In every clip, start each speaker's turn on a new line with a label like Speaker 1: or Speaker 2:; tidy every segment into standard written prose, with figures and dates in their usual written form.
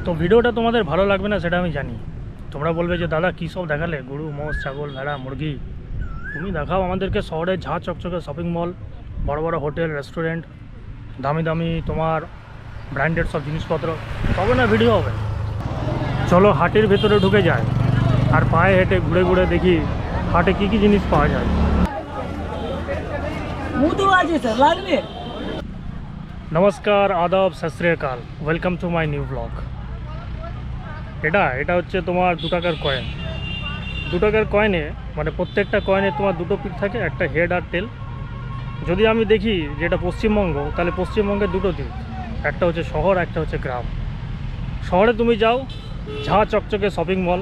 Speaker 1: তো ভিডিওটা তোমাদের ভালো লাগবে না সেটা আমি জানি। তোমরা বলবে যে দাদা কী সব দেখালে, গরু, মোষ, ছাগল, ভেড়া, মুরগি। তুমি দেখাও আমাদেরকে শহরে ঝাঁ চকচকে শপিং মল, বড় বড় হোটেল, রেস্টুরেন্ট, দামি দামি তোমার ব্র্যান্ডেড সব জিনিসপত্র, তবে না ভিডিও হবে। চলো হাটের ভেতরে ঢুকে যায় আর পায়ে হেঁটে ঘুরে ঘুরে দেখি হাটে কী কী জিনিস পাওয়া যায়। নমস্কার, আদাব, সত শ্রী আকাল, welcome to my new blog. এটা হচ্ছে তোমার 2 টাকার কয়েন। 2 টাকার কয়েনে মানে প্রত্যেকটা কয়েনে তোমার দুটো পিঠ থাকে, একটা হেড আর টেল। যদি আমি দেখি যে এটা পশ্চিমবঙ্গ, তাহলে পশ্চিমবঙ্গের দুটো দিক, একটা হচ্ছে শহর, একটা হচ্ছে গ্রাম। শহরে তুমি যাও, ঝাঁ চকচকে শপিং মল,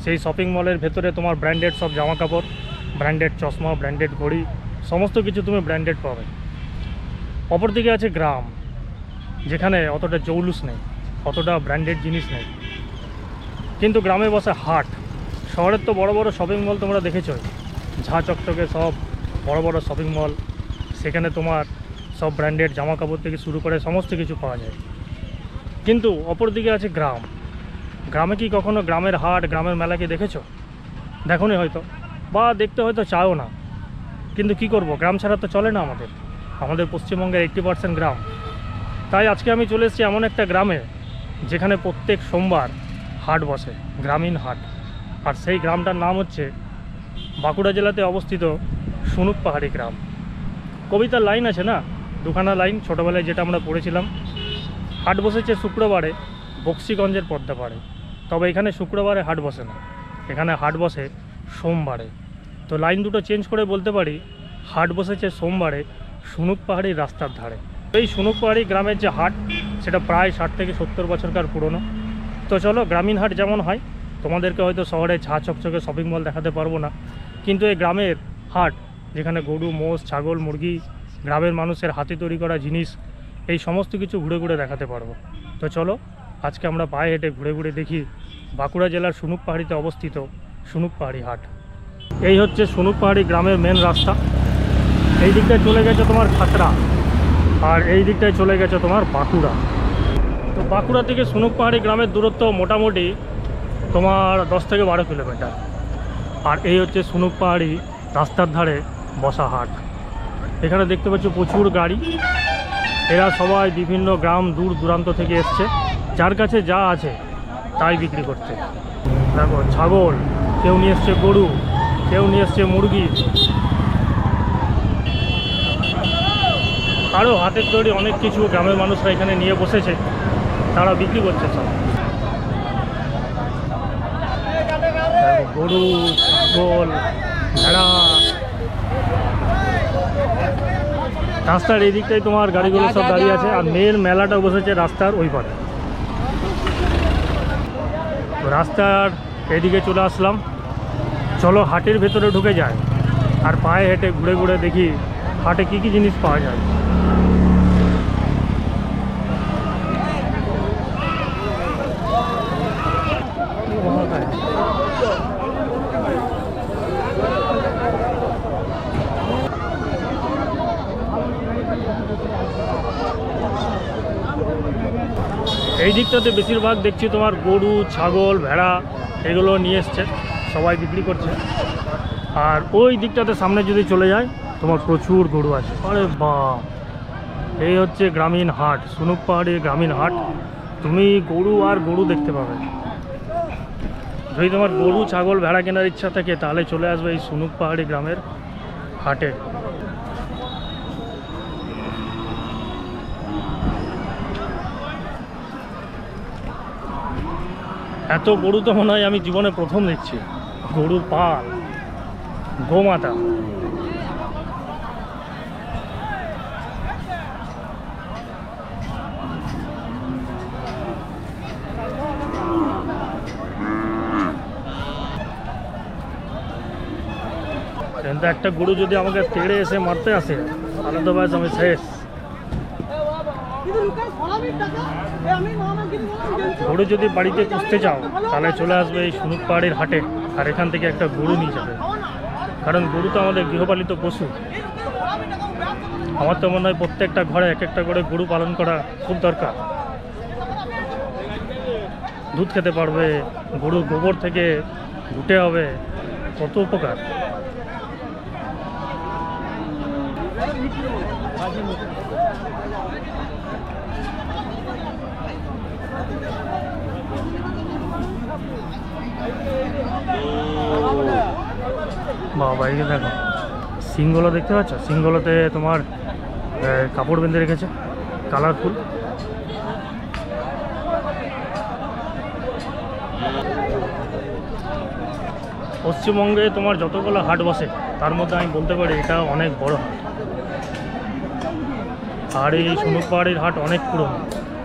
Speaker 1: সেই শপিং মলের ভেতরে তোমার ব্র্যান্ডেড সব জামা কাপড়, ব্র্যান্ডেড চশমা, ব্র্যান্ডেড ঘড়ি, সমস্ত কিছু তুমি ব্র্যান্ডেড পাবে। অপরদিকে আছে গ্রাম, যেখানে অতটা জৌলুস নেই, অতটা ব্র্যান্ডেড জিনিস নেই, কিন্তু গ্রামে বসে হাট। শহরের তো বড় বড় শপিং মল তোমরা দেখেছোই, ঝাঁ চকচকে সব বড় বড় শপিং মল, সেখানে তোমার সব ব্র্যান্ডেড জামা কাপড় থেকে শুরু করে সমস্ত কিছু পাওয়া যায়। কিন্তু অপরদিকে আছে গ্রাম। গ্রামে কি কখনো গ্রামের হাট, গ্রামের মেলা কি দেখেছো? দেখোনি হয়তো, বা দেখতে হয়তো চাও না। কিন্তু কি করব, গ্রাম ছাড়া তো চলে না আমাদের পশ্চিমবঙ্গের 80% গ্রাম। তাই আজকে আমি চলে এসেছি এমন একটা গ্রামে, যেখানে প্রত্যেক সোমবার হাট বসে, গ্রামীণ হাট। আর সেই গ্রামটার নাম হচ্ছে বাঁকুড়া জেলাতে অবস্থিত সুনুক পাহাড়ি গ্রাম। কবিতার লাইন আছে না, দুখানা লাইন ছোটোবেলায় যেটা আমরা পড়েছিলাম। হাট বসেছে শুক্রবারে বক্সিগঞ্জের পদ্মাপাড়ে, তবে এখানে শুক্রবারে হাট বসে না, এখানে হাট বসে সোমবারে। তো লাইন দুটো চেঞ্জ করে বলতে পারি, হাট বসেছে সোমবারে সুনুক পাহাড়ি রাস্তার ধারে। এই সুনুক পাহাড়ি গ্রামের যে হাট, সেটা প্রায় 60 থেকে 70 বছরকার পুরনো। তো চলো, গ্রামীণ হাট যেমন হয়, তোমাদেরকে হয়তো শহরে ঝাঁ চকচকে শপিং মল দেখাতে পারবো না, কিন্তু এই গ্রামের হাট, যেখানে গরু, মোষ, ছাগল, মুরগি, গ্রামের মানুষের হাতে তৈরি করা জিনিস, এই সমস্ত কিছু ঘুরে ঘুরে দেখাতে পারবো। তো চলো আজকে আমরা পায়ে হেঁটে ঘুরে ঘুরে দেখি বাঁকুড়া জেলার সুনুক পাহাড়িতে অবস্থিত সুনুক পাহাড়ি হাট। এই হচ্ছে সুনুক পাহাড়ি গ্রামের মেন রাস্তা। এই দিকটায় চলে গেছে তোমার খাতড়া, আর এই দিকটায় চলে গেছে তোমার বাঁকুড়া। তো বাঁকুড়া থেকে সুনুক পাহাড়ি গ্রামের দূরত্ব মোটামুটি তোমার 10 থেকে 12 কিলোমিটার। আর এই হচ্ছে সুনুক পাহাড়ি রাস্তার ধারে বসা হাট। এখানে দেখতে পাচ্ছ প্রচুর গাড়ি, এরা সবাই বিভিন্ন গ্রাম দূর দূরান্ত থেকে এসছে, যার কাছে যা আছে তাই বিক্রি করতে। দেখো ছাগল, কেউ নিয়ে এসছে গরু, কেউ নিয়ে এসছে মুরগি, আরও হাতের তৈরি অনেক কিছু গ্রামের মানুষরা এখানে নিয়ে বসেছে, তারা বিক্রি করছে সব। গরু, ছাগল, ভেড়া। রাস্তার এই দিকটাই তোমার গাড়িগুলো সব দাঁড়িয়ে আছে, আর মেন মেলাটা বসেছে রাস্তার ওই পারে। তো রাস্তার এদিকে চলে আসলাম, চলো হাটের ভেতরে ঢুকে যায় আর পায়ে হেঁটে ঘুরে ঘুরে দেখি হাটে কী কী জিনিস পাওয়া যায়। এই দিকটাতে বেশিরভাগ দেখছি তোমার গরু, ছাগল, ভেড়া এগুলো নিয়ে এসছে, সবাই বিক্রি করছে। আর ওই দিকটাতে সামনে যদি চলে যায়, তোমার প্রচুর গরু আছে। আরে বাহ, এই হচ্ছে গ্রামীণ হাট, সুনুক পাহাড়ি গ্রামীণ হাট। তুমি গরু আর গরু দেখতে পাবে। যদি তোমার গরু, ছাগল, ভেড়া কেনার ইচ্ছা থাকে, তাহলে চলে আসবে এই সুনুক পাহাড়ি গ্রামের হাটে। এত গরু তো মনে হয় আমি জীবনে প্রথম দেখছি। গরুর পাল, গোমাতা। কিন্তু একটা গরু যদি আমাকে তেড়ে এসে মারতে আসে, তাহলে তো ব্যাস আমি শেষ। গরু যদি বাড়িতে পুষতে চাও, তাহলে চলে আসবে এই সুনুক পাহাড়ির হাটে, আর এখান থেকে একটা গরু নিয়ে যাবে। কারণ গরু তো আমাদের গৃহপালিত পশু। আমার তো মনে হয় প্রত্যেকটা ঘরে এক একটা করে গরু পালন করা খুব দরকার। দুধ খেতে পারবে, গরুর গোবর থেকে ঘুটে হবে, কত উপকার। বাবা এই দেখো সিংগুলো দেখতে পাচ্ছ, সিংগুলোতে তোমার কাপড় বেঁধে রেখেছে কালারফুল। পশ্চিমবঙ্গে তোমার যতগুলো হাট বসে তার মধ্যে আমি বলতে পারি এটা অনেক বড় হাট। আর এই ঝিনুক পাহাড়ির হাট অনেক পুরনো,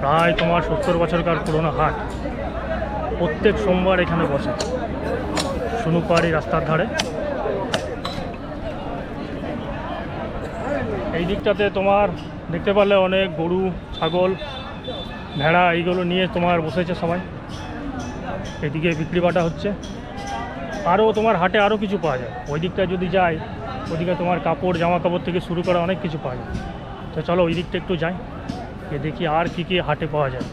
Speaker 1: প্রায় তোমার 70 বছরকার পুরনো হাট। প্রত্যেক সোমবার এখানে বসে ঝিনুক পাহাড়ি রাস্তার ধারে। এই দিকটাতে তোমার দেখতে পারলে অনেক গরু, ছাগল, ভেড়া এইগুলো নিয়ে তোমার বসেছে সবাই, এদিকে বিক্রি বাটা হচ্ছে। আরও তোমার হাটে আরও কিছু পাওয়া যায়, ওই দিকটা যদি যাই ওইদিকে তোমার কাপড়, জামা কাপড় থেকে শুরু করে অনেক কিছু পাওয়া যায়। তো চলো ওই দিকটা একটু যাই, গিয়ে দেখি আর কী কী হাটে পাওয়া যায়।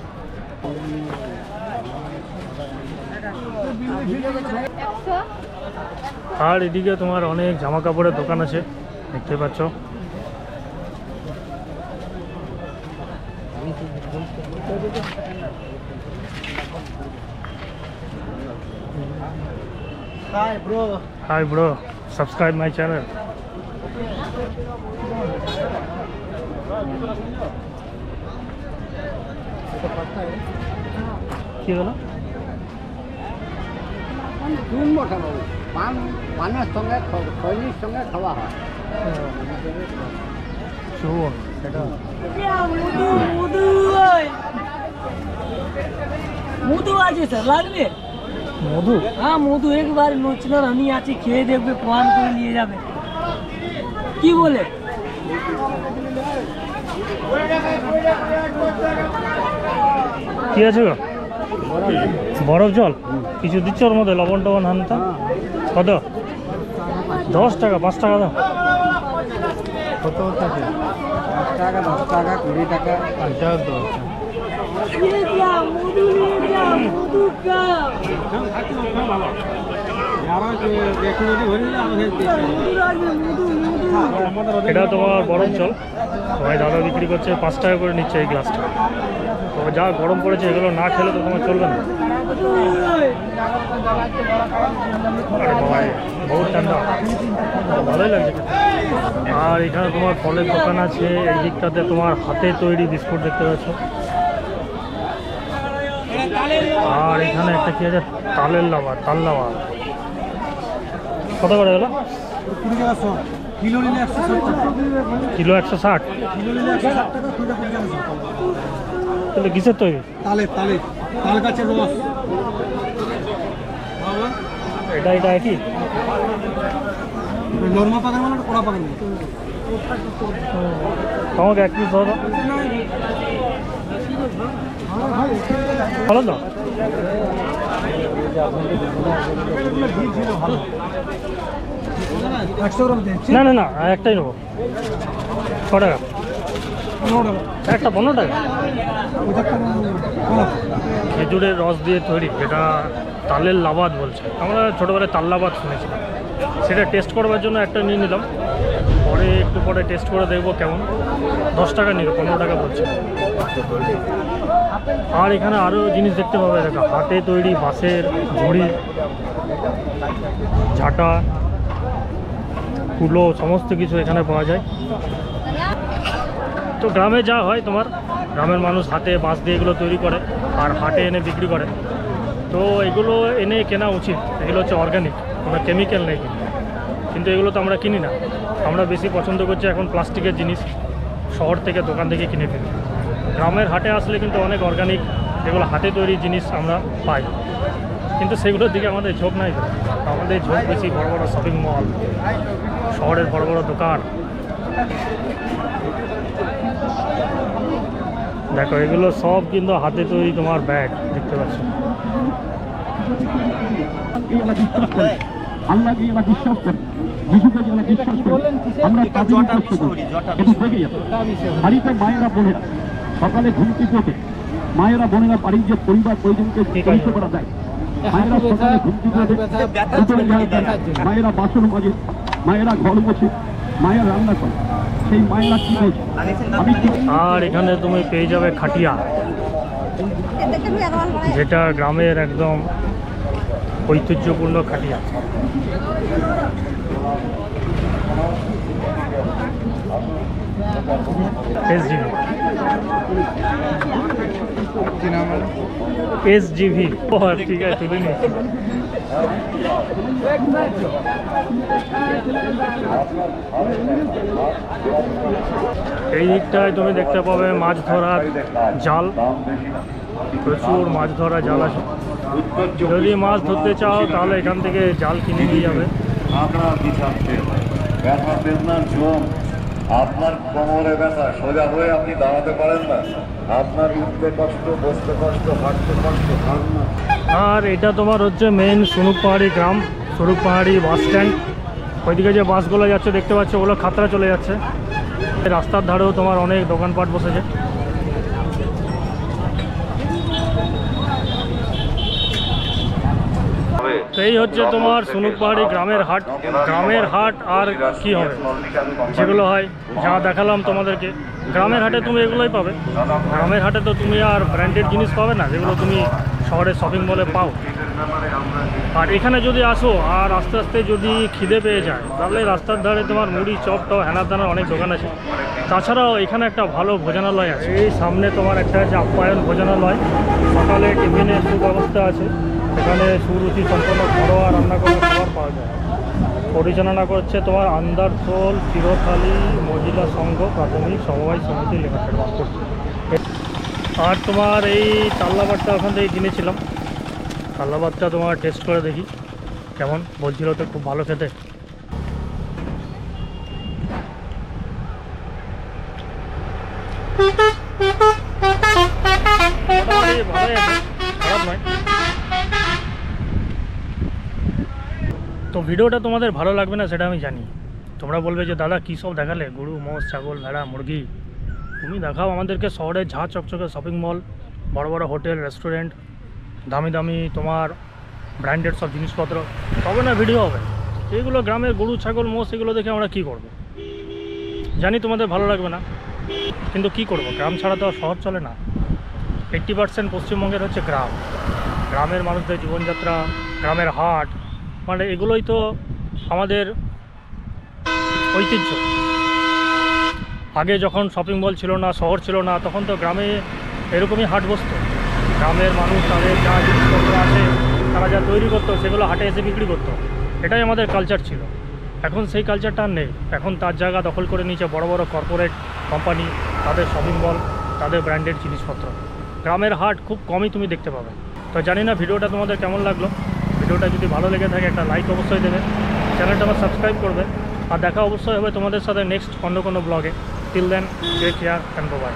Speaker 1: আর এদিকে তোমার অনেক জামা কাপড়ের দোকান আছে দেখতে পাচ্ছ। Hi bro, subscribe my channel. কি হলো? পানের সঙ্গে খৈনির সঙ্গে খাওয়া হয়। চুন এটা
Speaker 2: মধু আছে স্যার, লাগবে
Speaker 1: মধু?
Speaker 2: হ্যাঁ মধু একবার নচনার আমি আছি, খেয়ে দেখবে, প্রমাণ করে নিয়ে যাবে। কি বলে?
Speaker 1: কি আছে গো? বরফ জল কিছু দিচ্ছ ওর মধ্যে, লবণ টবণ হানতা? কত? 10 টাকা? 5 টাকা দাও। কত হচ্ছে? 5 টাকা, 10 টাকা, 20 টাকা, 50 টাকা। এটা তোমার বরফ জল, সবাই দাদা বিক্রি করছে, 5 টাকা করে নিচ্ছে এই গ্লাসটা। তবে যা গরম পড়েছে এগুলো না খেলে তো তোমার চলবে না। আরে ভাই বহুত ঠান্ডা, ভালোই লাগছে। আর এখানে তোমার ফলের দোকান আছে, এই দিকটাতে তোমার হাতে তৈরি বিস্কুট দেখতে পাচ্ছ। আর এখানে একটা কি আছে, তালের লাভা, তাল লাভা। কত করে গেল? কিলো 160? তাহলে কিসের তৈরি? তাল গাছের রস। এটা একই? নরমা পাকার মানে কোড়া পাকার নেই। আমাকে 1 পিস দাও। ভালো তো? না না না, একটাই নেবো। ক টাকা একটা? 15 টাকা। খেজুরের রস দিয়ে তৈরি, যেটা তালের লাবাদ বলছে। আমরা ছোটোবেলায় তাল লাবাদ শুনেছিলাম, সেটা টেস্ট করবার জন্য একটা নিয়ে নিলাম। পরে একটু পরে টেস্ট করে দেখবো কেমন। 10 টাকা নিল, 15 টাকা বলছে। আর এখানে আরও জিনিস দেখতে পাবে, দেখো হাতে তৈরি বাঁশের ঝুড়ি, ঝাঁটা, কুলো, সমস্ত কিছু এখানে পাওয়া যায়। তো গ্রামে যা হয় তোমার, গ্রামের মানুষ হাতে বাঁশ দিয়ে এগুলো তৈরি করে আর হাটে এনে বিক্রি করে। তো এগুলো এনে কেনা উচিত, এগুলো হচ্ছে অর্গানিক, কোনো কেমিক্যাল নেই। কিন্তু এগুলো তো আমরা কিনি না, আমরা বেশি পছন্দ করছি এখন প্লাস্টিকের জিনিস, শহর থেকে দোকান থেকে কিনে ফেলি। গ্রামের হাটে আসলে কিন্তু অনেক অর্গানিক, এগুলো হাতে তৈরি জিনিস আমরা পাই, কিন্তু সেগুলোর দিকে আমাদের ঝোঁক নাই। আমাদের ঝোঁক বেশি বড় বড় শপিং মল, শহরের বড় বড় দোকান। দেখো এগুলো সব কিন্তু হাতে তৈরি তোমার ব্যাগ দেখতে পাচ্ছ।
Speaker 3: আমরা যে এবার বিশ্বাস করি, যিশুকে যেন বিশ্বাস করি, আমরা তাদের বিশ্বাস করি। বাড়িতে মায়েরা বলে সকালে ঘুম থেকে ওঠে মায়েরা বোনেরা বাড়ির যে পরিবার পরিজনকে পরিষেবা দেয়, মায়েরা সকালে ঘুম থেকে উঠে দুপুরে জল দেয়, মায়েরা বাসন মাজে, মায়েরা ঘর মোছে, মায়েরা রান্না করে, সেই মায়েরা কি বলছে আমি কি
Speaker 1: আর এখানে তুমি পেয়ে যাবে খাটিয়া, যেটা গ্রামের একদম ঐতিহ্যপূর্ণ খাটিয়া। SGV SGV ঠিক আছে, তুলে নিয়েছি। এই দিকটায় তুমি দেখতে পাবে মাছ ধরার জাল, প্রচুর মাছ ধরা জাল আছে। যদি মাছ ধরতে চাও তাহলে এখান থেকে জাল কিনে নিয়ে যাবে।
Speaker 4: আপনার বিছাচ্ছে ব্যথা বেদনার জম, আপনার কোমরে ব্যথা, সোজা হয়ে আপনি দাঁড়াতে পারেন না, আপনার উঠতে কষ্ট, বসতে কষ্ট, হাঁটতে কষ্ট, খান না।
Speaker 1: আর এটা তোমার হচ্ছে মেন সুনুক পাহাড়ি গ্রাম, সুনুক পাহাড়ি বাস স্ট্যান্ড। ওইদিকে যে বাসগুলো যাচ্ছে দেখতে পাচ্ছ, ওগুলো খাতড়া চলে যাচ্ছে। রাস্তার ধারেও তোমার অনেক দোকানপাট বসেছে। তো এই হচ্ছে তোমার সুনুক পাহাড়ি গ্রামের হাট। গ্রামের হাট আর কি হবে, যেগুলো হয় যা দেখালাম তোমাদেরকে, গ্রামের হাটে তুমি এগুলোই পাবে। গ্রামের হাটে তো তুমি আর ব্র্যান্ডেড জিনিস পাবে না, যেগুলো তুমি শহরে শপিং মলে পাও। আর এখানে যদি আসো আর আস্তে আস্তে যদি খিদে পেয়ে যায়, তাহলে রাস্তার ধারে তোমার মুড়ি চপ টপ হেনার দানার অনেক দোকান আছে। তাছাড়াও এখানে একটা ভালো ভোজনালয় আছে। এই সামনে তোমার একটা আছে আপ্যায়ন ভোজনালয়, সকালে টিফিনের সুব্যবস্থা আছে। এখানে সুরুচি সম্পন্ন ঘরোয়া রান্না করা খাবার পাওয়া যায়। পরিচালনা করছে তোমার আন্দারসোল চিরকালী মহিলা সংঘ প্রাথমিক সমবায় সমিতি লিমিটেড। আর তোমার এই কাল্লাবারটা ওখান থেকে কিনেছিলাম। কাল্লাবারটা তোমার টেস্ট করে দেখি কেমন, বলছিল তো খুব ভালো খেতে। মোটামুটি ভালোই আছে, খারাপ নয়। তো ভিডিওটা তোমাদের ভালো লাগবে না সেটা আমি জানি। তোমরা বলবে যে দাদা কী সব দেখালে, গরু মোষ ছাগল ভেড়া মুরগি। তুমি দেখাও আমাদেরকে শহরে ঝাঁ চকচকে শপিং মল, বড় বড় হোটেল রেস্টুরেন্ট, দামি দামি তোমার ব্র্যান্ডেড সব জিনিসপত্র, তবে না ভিডিও হবে। এগুলো গ্রামের গরু ছাগল মোষ, এগুলো দেখে আমরা কী করব? জানি তোমাদের ভালো লাগবে না, কিন্তু কি করব, গ্রাম ছাড়া তো আর শহর চলে না। 80% পশ্চিমবঙ্গের হচ্ছে গ্রাম। গ্রামের মানুষদের জীবনযাত্রা, গ্রামের হাট, মানে এগুলোই তো আমাদের ঐতিহ্য। আগে যখন শপিং মল ছিল না, শহর ছিল না, তখন তো গ্রামে এরকমই হাট বসতো। গ্রামের মানুষ তাদের যা জিনিসপত্র আছে, তারা যা তৈরি করতো, সেগুলো হাটে এসে বিক্রি করতো। এটাই আমাদের কালচার ছিল। এখন সেই কালচারটা আর নেই। এখন তার জায়গা দখল করে নিয়েছে বড় বড় কর্পোরেট কোম্পানি, তাদের শপিং মল, তাদের ব্র্যান্ডেড জিনিসপত্র। গ্রামের হাট খুব কমই তুমি দেখতে পাবে। তো জানি না ভিডিওটা তোমাদের কেমন লাগলো। ভিডিওটা যদি ভালো লেগে থাকে একটা লাইক অবশ্যই দেবে, চ্যানেলটা আমার সাবস্ক্রাইব করবে। আর দেখা অবশ্যই হবে তোমাদের সাথে নেক্সট অন্য কোনো ব্লগে। Till then take care and by.